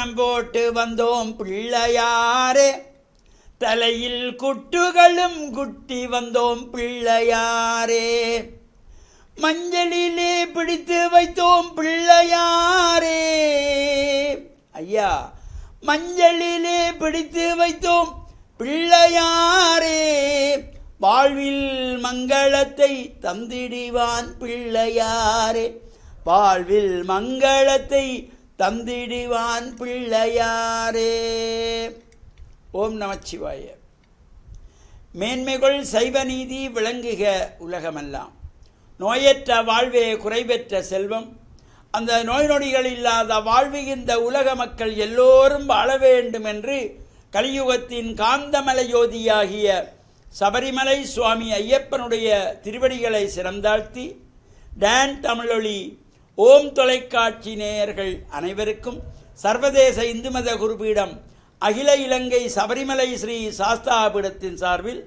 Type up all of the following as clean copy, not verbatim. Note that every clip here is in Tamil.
தர்ப்பணம் போட்டு வந்தோம் பிள்ளையாரே, தலையில் குட்டுகளும் குட்டி வந்தோம் பிள்ளையாரே, மஞ்சளிலே பிடித்து வைத்தோம் பிள்ளையாரே. ஐயா, மஞ்சளிலே பிடித்து வைத்தோம் பிள்ளையாரே, வாழ்வில் மங்களத்தை தந்திடுவான் பிள்ளையாரே, வாழ்வில் மங்களத்தை தந்திடுவான் பிள்ளையாரே. ஓம் நமச்சிவாய. மேன்மைகள் சைவ நீதி விளங்குக உலகமெல்லாம். நோயற்ற வாழ்வே குறைவற்ற செல்வம். அந்த நோய் நொடிகள் இல்லாத வாழ்வு இந்த உலக மக்கள் எல்லோரும் வாழ வேண்டும் என்று கலியுகத்தின் காந்தமலை யோதியாகிய சபரிமலை சுவாமி ஐயப்பனுடைய திருவடிகளை சிறந்தாழ்த்தி டான் தமிழொலி ஓம் தொலைக்காட்சி நேயர்கள் அனைவருக்கும் சர்வதேச இந்து மத குருபீடம் அகில இலங்கை சபரிமலை ஸ்ரீ சாஸ்தாபீடத்தின் சார்பில்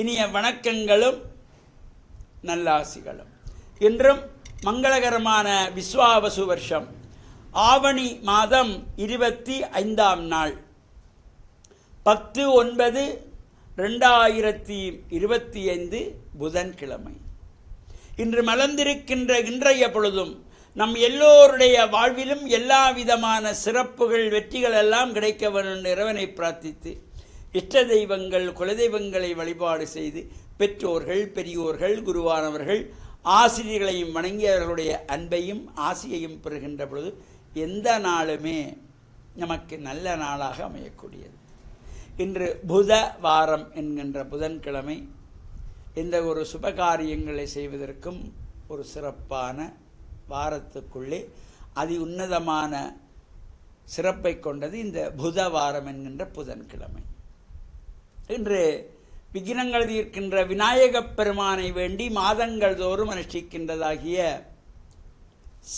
இனிய வணக்கங்களும் நல்லாசிகளும். இன்றும் மங்களகரமான விஸ்வாவசு வருஷம் ஆவணி மாதம் 25ஆம் நாள் 10/9/2025 புதன்கிழமை. இன்று மலர்ந்திருக்கின்ற இன்றைய பொழுதும் நம் எல்லோருடைய வாழ்விலும் எல்லா விதமான சிறப்புகள் வெற்றிகள் எல்லாம் கிடைக்க வேண்டும் இறைவனை பிரார்த்தித்து இஷ்ட தெய்வங்கள் குலதெய்வங்களை வழிபாடு செய்து பெற்றோர்கள் பெரியோர்கள் குருவானவர்கள் ஆசிரியர்களையும் வணங்கி அவர்களுடைய அன்பையும் ஆசியையும் பெறுகின்ற பொழுது எந்த நாளுமே நமக்கு நல்ல நாளாக அமையக்கூடியது. இன்று புத வாரம் என்கின்ற புதன்கிழமை. எந்த ஒரு சுபகாரியங்களை செய்வதற்கும் ஒரு சிறப்பான வாரத்துக்குள்ளே அதி உன்னதமான சிறப்பை கொண்டது இந்த புத வாரம் என்கின்ற புதன்கிழமை. இன்று விக்னங்கள் தீர்க்கின்ற விநாயகப் பெருமானை வேண்டி மாதங்கள் தோறும் அனுஷ்டிக்கின்றதாகிய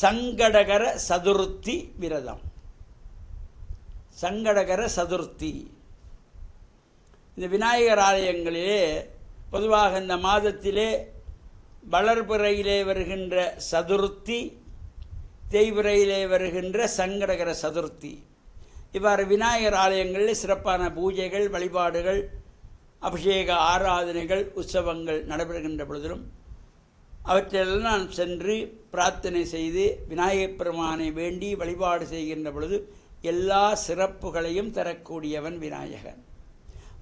சங்கடகர சதுர்த்தி விரதம். சங்கடகர சதுர்த்தி இந்த விநாயகர் ஆலயங்களிலே பொதுவாக இந்த மாதத்திலே வளர்பிறையிலே வருகின்ற சதுர்த்தி, தேய்பிறையிலே வருகின்ற சங்கடகர சதுர்த்தி, இவ்வாறு விநாயகர் ஆலயங்களில் சிறப்பான பூஜைகள் வழிபாடுகள் அபிஷேக ஆராதனைகள் உற்சவங்கள் நடைபெறுகின்ற பொழுதிலும் அவற்றையெல்லாம் நான் சென்று பிரார்த்தனை செய்து விநாயகப் பெருமானை வேண்டி வழிபாடு செய்கின்ற பொழுது எல்லா சிறப்புகளையும் தரக்கூடியவன் விநாயகன்.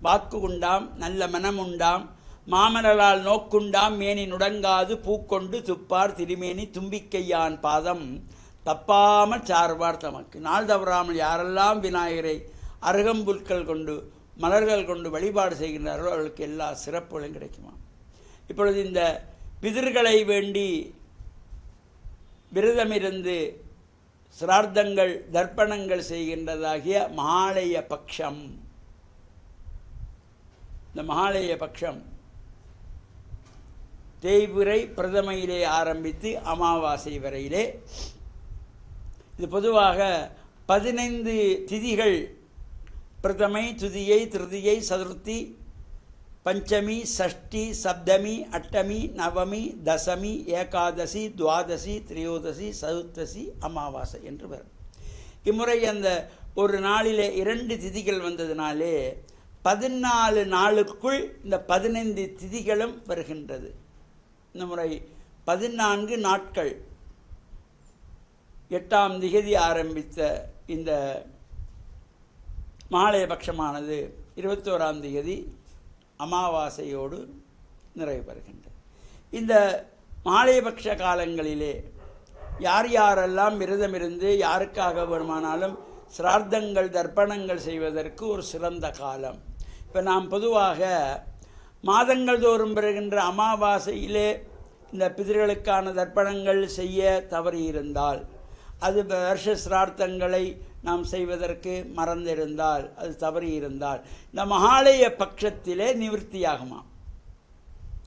வாக்கு உண்டாம், நல்ல மனம் உண்டாம், மாமலரால் நோக்குண்டாம், மேனி நுடங்காது பூக்கொண்டு துப்பார் திருமேனி தும்பிக்கையான் பாதம் தப்பாமல் சார்வார் தமக்கு. நாள் தவறாமல் யாரெல்லாம் விநாயகரை அருகம்புற்கள் கொண்டு மலர்கள் கொண்டு வழிபாடு செய்கின்றார்களோ அவர்களுக்கு எல்லா சிறப்புகளும் கிடைக்குமா. இப்பொழுது இந்த பிதர்களை வேண்டி விரதமிருந்து சிரார்த்தங்கள் தர்ப்பணங்கள் செய்கின்றதாகிய மகாலய பட்சம். இந்த மகாலய பட்சம் தேய்பிறை பிரதமையிலே ஆரம்பித்து அமாவாசை வரையிலே, இது பொதுவாக 15 திதிகள், பிரதமை, துதியை, திருதியை, சதுர்த்தி, பஞ்சமி, சஷ்டி, சப்தமி, அட்டமி, நவமி, தசமி, ஏகாதசி, துவாதசி, திரையோதசி, சதுர்த்தசி, அமாவாசை என்று வரும். இம்முறை அந்த ஒரு நாளிலே 2 திதிகள் வந்ததினாலே 14 நாளுக்குள் இந்த 15 திதிகளும் வருகின்றது. இந்த முறை 14 நாட்கள் 8ஆம் திகதி ஆரம்பித்த இந்த மகாலயபட்சமானது 21ஆம் திகதி அமாவாசையோடு நிறைவு பெறுகின்றது. இந்த மகாலயபட்ச காலங்களிலே யார் யாரெல்லாம் விரதமிருந்து யாருக்காக வருமானாலும் சிரார்த்தங்கள் தர்ப்பணங்கள் செய்வதற்கு ஒரு சிறந்த காலம். இப்போ நாம் பொதுவாக மாதங்கள் தோறும் பெறுகின்ற அமாவாசையிலே இந்த பிதர்களுக்கான தர்ப்பணங்கள் செய்ய தவறியிருந்தால், அது வருஷ சிரார்த்தங்களை நாம் செய்வதற்கு மறந்திருந்தால், அது தவறியிருந்தால் இந்த மகாலய பட்சத்திலே நிவர்த்தியாகுமா.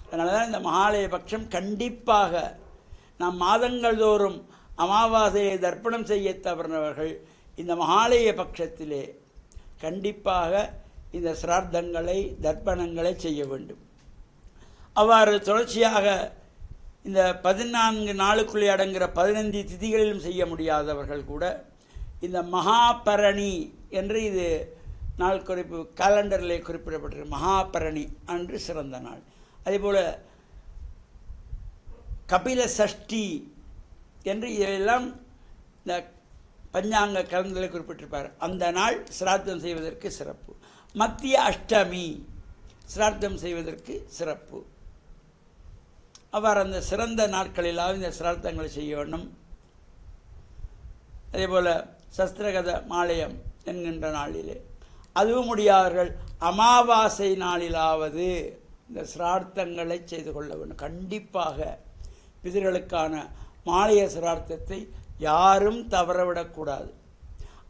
அதனால தான் இந்த மகாலய பட்சம் கண்டிப்பாக நாம் மாதங்கள் தோறும் அமாவாசையை தர்ப்பணம் செய்ய தவறினவர்கள் இந்த மகாலய பட்சத்திலே கண்டிப்பாக இந்த சிரார்த்தங்களை தர்ப்பணங்களை செய்ய வேண்டும். அவ்வாறு தொடர்ச்சியாக இந்த 14 நாளுக்குள்ளே அடங்குகிற 15 திதிகளிலும் செய்ய முடியாதவர்கள் கூட இந்த மகாபரணி என்று இது நாள் குறிப்பு காலண்டரிலே குறிப்பிடப்பட்டிருக்கு. மகாபரணி அன்று சிறந்த நாள். அதேபோல் கபில சஷ்டி என்று இதெல்லாம் இந்த பஞ்சாங்க கலந்தலை குறிப்பிட்டிருப்பார். அந்த நாள் சிராத்தம் செய்வதற்கு சிறப்பு. மத்திய அஷ்டமி சிராத்தம் செய்வதற்கு சிறப்பு. அவ்வாறு அந்த சிறந்த நாட்களிலாவது இந்த சிரார்த்தங்களை செய்ய வேண்டும். அதேபோல் சஸ்திரகத மாலயம் என்கின்ற நாளிலே, அதுவும் முடியாதவர்கள் அமாவாசை நாளிலாவது இந்த சிரார்த்தங்களை செய்து கொள்ள வேண்டும். கண்டிப்பாக பிதர்களுக்கான மாலைய சிரார்த்தத்தை யாரும் தவறவிடக்கூடாது.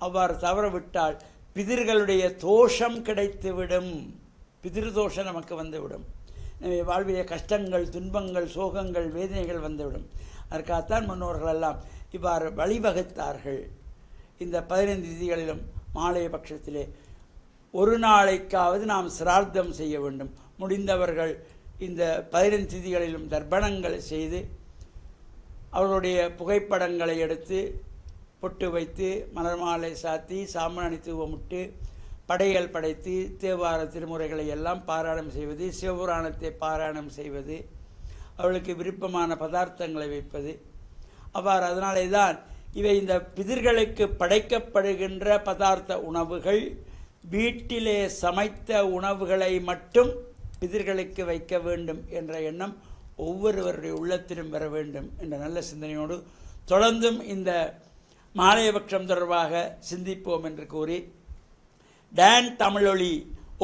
அவ்வாறு தவறவிட்டால் பிதர்களுடைய தோஷம் கிடைத்துவிடும். பிதிர் தோஷம் நமக்கு வந்துவிடும். வாழ்விய கஷ்டங்கள், துன்பங்கள், சோகங்கள், வேதனைகள் வந்துவிடும். அதற்காகத்தான் முன்னோர்களெல்லாம் இவ்வாறு வழிவகுத்தார்கள். இந்த 15 திதிகளிலும் மாலைய பட்சத்திலே ஒரு நாளைக்காவது நாம் சிரார்த்தம் செய்ய வேண்டும். முடிந்தவர்கள் இந்த 15 திதிகளிலும் தர்ப்பணங்களை செய்து அவர்களுடைய புகைப்படங்களை எடுத்து பொட்டு வைத்து மலர் மாலை சாத்தி சாம்பிராணி தூவமிட்டு படைகள் படைத்து தேவார திருமுறைகளை எல்லாம் பாராயணம் செய்வது, சிவபுராணத்தை பாராயணம் செய்வது, அவர்களுக்கு விருப்பமான பதார்த்தங்களை வைப்பது. அவ்வாறு அதனாலே தான் இவை இந்த பிதர்களுக்கு படைக்கப்படுகின்ற பதார்த்த உணவுகள் வீட்டிலே சமைத்த உணவுகளை மட்டும் பிதர்களுக்கு வைக்க வேண்டும் என்ற எண்ணம் ஒவ்வொருவருடைய உள்ளத்திலும் பெற வேண்டும் என்ற நல்ல சிந்தனையோடு தொடர்ந்தும் இந்த மாலையபட்சம் தொடர்பாக சிந்திப்போம் என்று கூறி, டான் தமிழொலி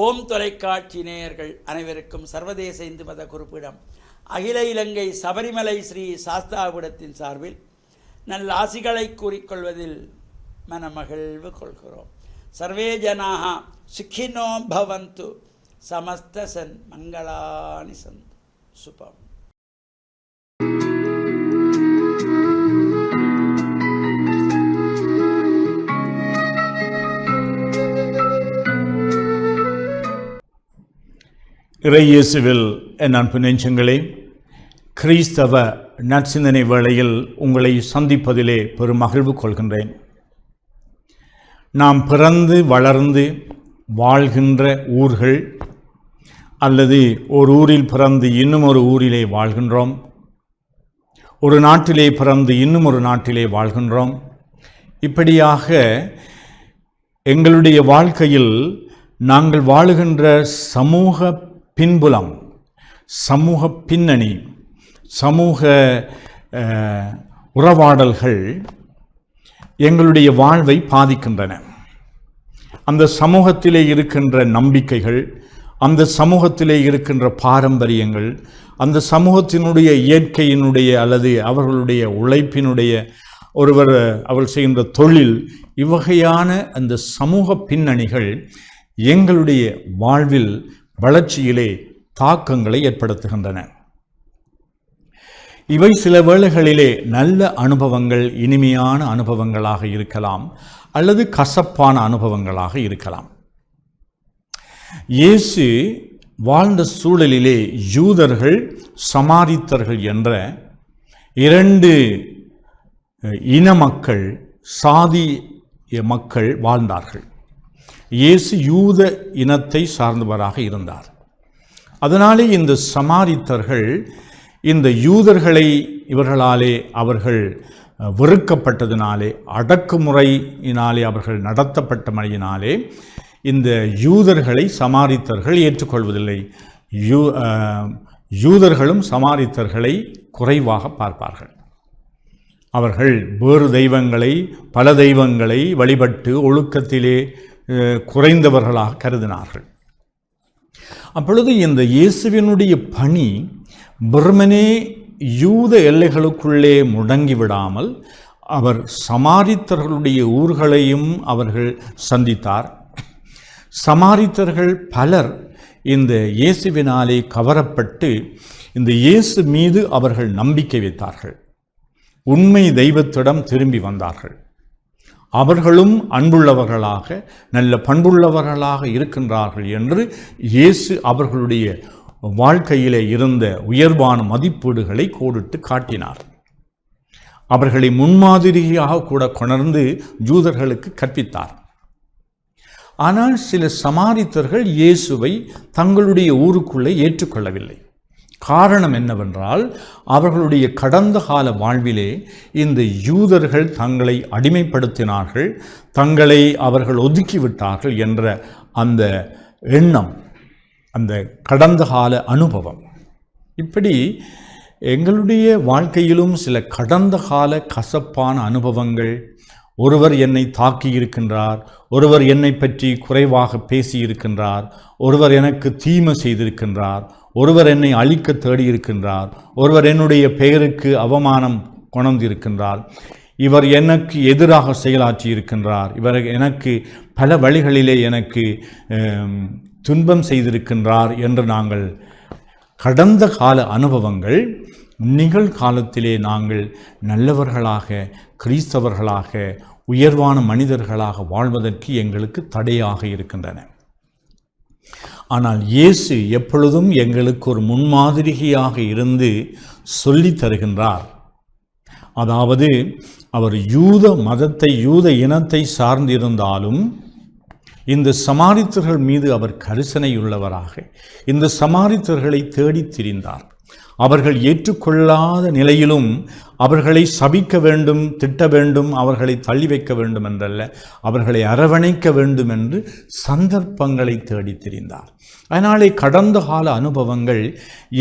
ஓம் தொலைக்காட்சி நேயர்கள் அனைவருக்கும் சர்வதேச இந்து மத குறிப்பிடம் அகில இலங்கை சபரிமலை ஸ்ரீ சாஸ்தாவிடத்தின் சார்பில் நல்ல ஆசிகளை கூறிக்கொள்வதில் மனமகிழ்வு கொள்கிறோம். சர்வே ஜனாக சுக்கினோ பவந்து சமஸ்த சன் மங்களானி சந்து சுபம். இறையேசுவில் என் அன்பு நெஞ்சங்களே, கிறிஸ்தவ நற்சிந்தனை வேளையில் உங்களை சந்திப்பதிலே பெரும் மகிழ்வு கொள்கின்றேன். நாம் பிறந்து வளர்ந்து வாழ்கின்ற ஊர்கள் அல்லது ஒரு ஊரில் பிறந்து இன்னும் ஒரு ஊரிலே வாழ்கின்றோம், ஒரு நாட்டிலே பிறந்து இன்னும் ஒரு நாட்டிலே வாழ்கின்றோம். இப்படியாக எங்களுடைய வாழ்க்கையில் நாங்கள் வாழுகின்ற சமூக பின்புலம், சமூக பின்னணி, சமூக உறவாடல்கள் எங்களுடைய வாழ்வை பாதிக்கின்றன. அந்த சமூகத்திலே இருக்கின்ற நம்பிக்கைகள், அந்த சமூகத்திலே இருக்கின்ற பாரம்பரியங்கள், அந்த சமூகத்தினுடைய இயற்கையினுடைய அல்லது அவர்களுடைய உழைப்பினுடைய அவள் செய்கின்ற தொழில், இவ்வகையான அந்த சமூக பின்னணிகள் எங்களுடைய வாழ்வில் வளர்ச்சியிலே தாக்கங்களை ஏற்படுத்துகின்றன. இவை சில வேளைகளிலே நல்ல அனுபவங்கள், இனிமையான அனுபவங்களாக இருக்கலாம் அல்லது கசப்பான அனுபவங்களாக இருக்கலாம். இயேசு வாழ்ந்த சூழலிலே யூதர்கள், சமாரித்தர்கள் என்ற 2 இன மக்கள், சாதி மக்கள் வாழ்ந்தார்கள். இயேசு யூத இனத்தை சார்ந்தவராக இருந்தார். அதனாலே இந்த சமாரித்தர்கள் இந்த யூதர்களை இவர்களாலே அவர்கள் வெறுக்கப்பட்டதினாலே, அடக்குமுறையினாலே அவர்கள் நடத்தப்பட்டமையினாலே இந்த யூதர்களை சமாரித்தர்கள் ஏற்றுக்கொள்வதில்லை. யூதர்களும் சமாரித்தர்களை குறைவாக பார்ப்பார்கள். அவர்கள் வேறு தெய்வங்களை, பல தெய்வங்களை வழிபட்டு ஒழுக்கத்திலே குறைந்தவர்களாக கருதினார்கள். அப்பொழுது இந்த இயேசுவினுடைய பணி வெறுமனே யூத எல்லைகளுக்குள்ளே முடங்கிவிடாமல் அவர் சமாரித்தர்களுடைய ஊர்களையும் அவர்கள் சந்தித்தார். சமாரித்தர்கள் பலர் இந்த இயேசுவினாலே கவரப்பட்டு இந்த இயேசு மீது அவர்கள் நம்பிக்கை வைத்தார்கள். உண்மை தெய்வத்திடம் திரும்பி வந்தார்கள். அவர்களும் அன்புள்ளவர்களாக, நல்ல பண்புள்ளவர்களாக இருக்கின்றார்கள் என்று இயேசு அவர்களுடைய வாழ்க்கையிலே இருந்த உயர்வான மதிப்பீடுகளை கோடிட்டு காட்டினார். அவர்களை முன்மாதிரியாக கூட கொணர்ந்து யூதர்களுக்கு கற்பித்தார். ஆனால் சில சமாரித்தர்கள் இயேசுவை தங்களுடைய ஊருக்குள்ளே ஏற்றுக்கொள்ளவில்லை. காரணம் என்னவென்றால், அவர்களுடைய கடந்த கால வாழ்விலே இந்த யூதர்கள் தங்களை அடிமைப்படுத்தினார்கள், தங்களை அவர்கள் ஒதுக்கிவிட்டார்கள் என்ற அந்த எண்ணம், அந்த கடந்த கால அனுபவம். இப்படி எங்களுடைய வாழ்க்கையிலும் சில கடந்த கால கசப்பான அனுபவங்கள், ஒருவர் என்னை தாக்கி இருக்கின்றார், ஒருவர் என்னை பற்றி குறைவாக பேசியிருக்கின்றார், ஒருவர் எனக்கு தீமை செய்திருக்கின்றார், ஒருவர் என்னை அழிக்க தேடியிருக்கின்றார், ஒருவர் என்னுடைய பெயருக்கு அவமானம் கொணர்ந்திருக்கின்றார், இவர் எனக்கு எதிராக செயலாற்றி இருக்கின்றார், இவர் எனக்கு பல வழிகளிலே எனக்கு துன்பம் செய்திருக்கின்றார் என்று நாங்கள் கடந்த கால அனுபவங்கள் நிகழ்காலத்திலே நாங்கள் நல்லவர்களாக, கிறிஸ்தவர்களாக, உயர்வான மனிதர்களாக வாழ்வதற்கு எங்களுக்கு தடையாக இருக்கின்றன. ஆனால் இயேசு எப்பொழுதும் எங்களுக்கு ஒரு முன்மாதிரியாக இருந்து சொல்லித் தருகின்றார். அதாவது அவர் யூத மதத்தை, யூத இனத்தை சார்ந்திருந்தாலும் இந்த சமாரித்தர்கள் மீது அவர் கரிசனையுள்ளவராக இந்த சமாரித்தர்களை தேடித் திரிந்தார். அவர்கள் ஏற்றுக்கொள்ளாத நிலையிலும் அவர்களை சபிக்க வேண்டும், திட்ட வேண்டும், அவர்களை தள்ளி வைக்க வேண்டும் என்றல்ல, அவர்களை அரவணைக்க வேண்டும் என்று சந்தர்ப்பங்களை தேடித் திரிந்தார். அதனாலே கடந்த கால அனுபவங்கள்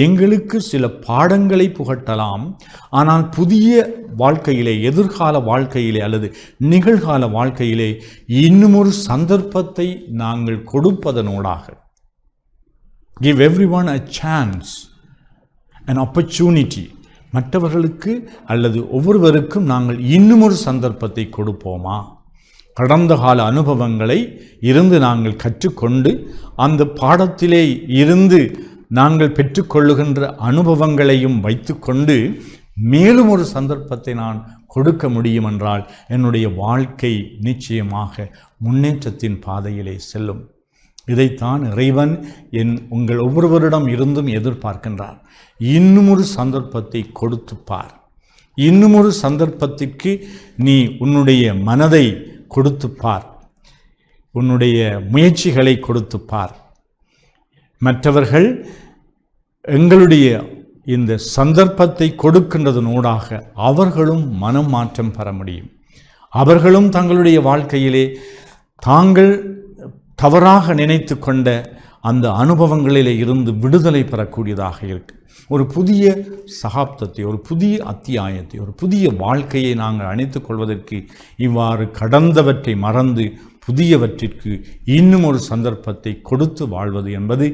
எங்களுக்கு சில பாடங்களை புகட்டலாம். ஆனால் புதிய வாழ்க்கையிலே, எதிர்கால வாழ்க்கையிலே அல்லது நிகழ்கால வாழ்க்கையிலே இன்னும் ஒரு சந்தர்ப்பத்தை நாங்கள் கொடுப்பதனூடாக, give everyone a chance, an opportunity, மற்றவர்களுக்கு அல்லது ஒவ்வொருவருக்கும் நாங்கள் இன்னும் ஒரு சந்தர்ப்பத்தை கொடுப்போமா? கடந்த கால அனுபவங்களை இருந்து நாங்கள் கற்றுக்கொண்டு அந்த பாடத்திலே இருந்து நாங்கள் பெற்றுக்கொள்ளுகின்ற அனுபவங்களையும் வைத்துக்கொண்டு மேலும் ஒரு சந்தர்ப்பத்தை நான் கொடுக்க முடியும் என்றால் என்னுடைய வாழ்க்கை நிச்சயமாக முன்னேற்றத்தின் பாதையிலே செல்லும். இதைத்தான் இறைவன் உங்கள் ஒவ்வொருவரிடம் இருந்தும் எதிர்பார்க்கின்றார். இன்னும் ஒரு சந்தர்ப்பத்தை கொடுத்து பார், இன்னும் ஒரு சந்தர்ப்பத்திற்கு நீ உன்னுடைய மனதை கொடுத்து பார், உன்னுடைய முயற்சிகளை கொடுத்து பார். மற்றவர்கள் எங்களுடைய இந்த சந்தர்ப்பத்தை கொடுக்கின்றதனூடாக அவர்களும் மனம் மாற்றம் பெற முடியும். அவர்களும் தங்களுடைய வாழ்க்கையிலே தாங்கள் தவறாக நினைத்து கொண்ட அந்த அனுபவங்களிலே இருந்து விடுதலை பெறக்கூடியதாக இருக்கு. ஒரு புதிய சகாப்தத்தை, ஒரு புதிய அத்தியாயத்தை, ஒரு புதிய வாழ்க்கையை நாங்கள் அணைத்துக் கொள்வதற்கு இவ்வாறு கடந்தவற்றை மறந்து புதியவற்றிற்கு இன்னும் ஒரு சந்தர்ப்பத்தை கொடுத்து வாழ்வது என்பது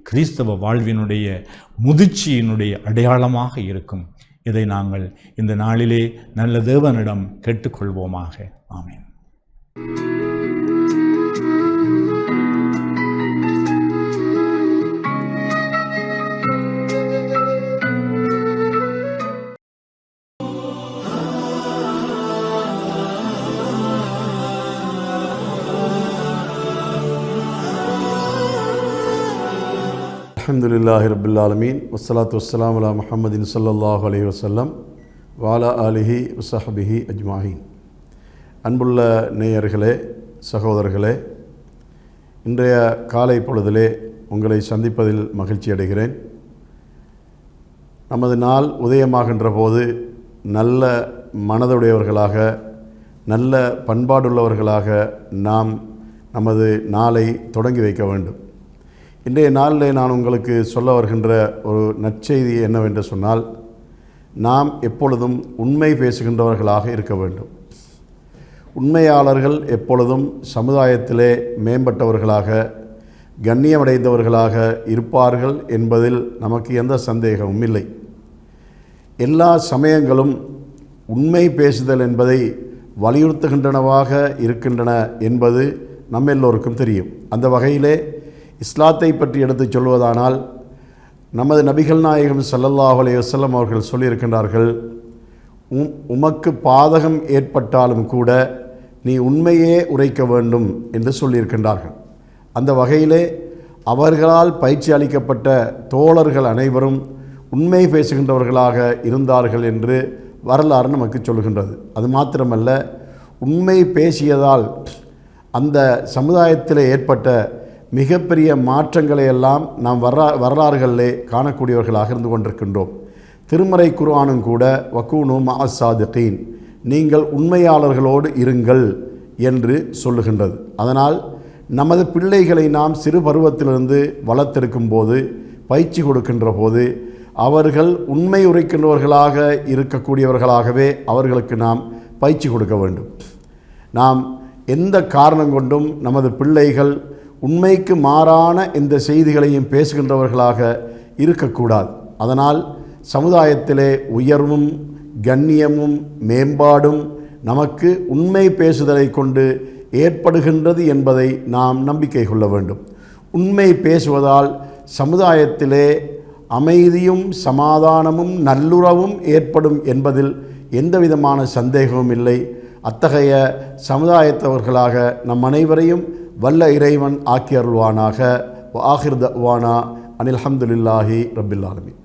கிறிஸ்தவ வாழ்வினுடைய முதிர்ச்சியினுடைய அடையாளமாக இருக்கும். இதை நாங்கள் இந்த நாளிலே நல்ல தேவனிடம் கேட்டுக்கொள்வோமாக. ஆமென். அல்ஹம்துலில்லாஹி ரப்பில் ஆலமீன் வஸ்ஸலாத்து வஸ்ஸலாமு அலா முஹம்மதின் ஸல்லல்லாஹு அலைஹி வஸல்லம் வ அலா ஆலிஹி வஸஹ்பிஹி அஜ்மாயின். அன்புள்ள நேயர்களே, சகோதரர்களே, இன்றைய காலை பொழுதிலே உங்களை சந்திப்பதில் மகிழ்ச்சி அடைகிறேன். நமது நாள் உதயமாகின்ற போது நல்ல மனதுடையவர்களாக, நல்ல பண்பாடுள்ளவர்களாக நாம் நமது நாளை தொடங்கி வைக்க வேண்டும். இன்றைய நாளில் நான் உங்களுக்கு சொல்ல வருகின்ற ஒரு நற்செய்தி என்னவென்று சொன்னால், நாம் எப்பொழுதும் உண்மை பேசுகின்றவர்களாக இருக்க வேண்டும். உண்மையாளர்கள் எப்பொழுதும் சமுதாயத்திலே மேம்பட்டவர்களாக, கண்ணியமடைந்தவர்களாக இருப்பார்கள் என்பதில் நமக்கு எந்த சந்தேகமும் இல்லை. எல்லா சமயங்களும் உண்மை பேசுதல் என்பதை வலியுறுத்துகின்றனவாக இருக்கின்றன என்பது நம்ம எல்லோருக்கும் தெரியும். அந்த வகையிலே இஸ்லாத்தை பற்றி எடுத்துச் சொல்வதானால், நமது நபிகள் நாயகம் ஸல்லல்லாஹு அலைஹி வஸல்லம் அவர்கள் சொல்லியிருக்கின்றார்கள், உமக்கு பாதகம் ஏற்பட்டாலும் கூட நீ உண்மையே உரைக்க வேண்டும் என்று சொல்லியிருக்கின்றார்கள். அந்த வகையிலே அவர்களால் பயிற்சி அளிக்கப்பட்ட தோழர்கள் அனைவரும் உண்மை பேசுகின்றவர்களாக இருந்தார்கள் என்று வரலாறு நமக்கு சொல்கின்றது. அது மாத்திரமல்ல, உண்மை பேசியதால் அந்த சமுதாயத்தில் ஏற்பட்ட மிகப்பெரிய மாற்றங்களை எல்லாம் நாம் வரலாறுகளிலே காணக்கூடியவர்களாக இருந்து கொண்டிருக்கின்றோம். திருமறை குர்ஆனும் கூட வக்கூனு மஅஸ்ஸாதிகீன், நீங்கள் உண்மையாளர்களோடு இருங்கள் என்று சொல்லுகின்றது. அதனால் நமது பிள்ளைகளை நாம் சிறு பருவத்திலிருந்து வளர்த்திருக்கும் போது, பயிற்சி கொடுக்கின்ற போது, அவர்கள் உண்மை உரைக்கின்றவர்களாக இருக்கக்கூடியவர்களாகவே அவர்களுக்கு நாம் பயிற்சி கொடுக்க வேண்டும். நாம் எந்த காரணம் கொண்டும் நமது பிள்ளைகள் உண்மைக்கு மாறான இந்த செய்திகளையும் பேசுகின்றவர்களாக இருக்கக்கூடாது. அதனால் சமுதாயத்திலே உயர்வும் கண்ணியமும் மேம்பாடும் நமக்கு உண்மை பேசுதலை கொண்டு ஏற்படுகின்றது என்பதை நாம் நம்பிக்கை கொள்ள வேண்டும். உண்மை பேசுவதால் சமுதாயத்திலே அமைதியும் சமாதானமும் நல்லுறவும் ஏற்படும் என்பதில் எந்தவிதமான சந்தேகமும் இல்லை. அத்தகைய சமுதாயத்தவர்களாக நம் அனைவரையும் வல்ல இறைவன் ஆக்கி அருள்வானாக. வ ஆகிர் தஅவானா அனில் ஹம்துலில்லாஹி ரப்பில் ஆலமீன்.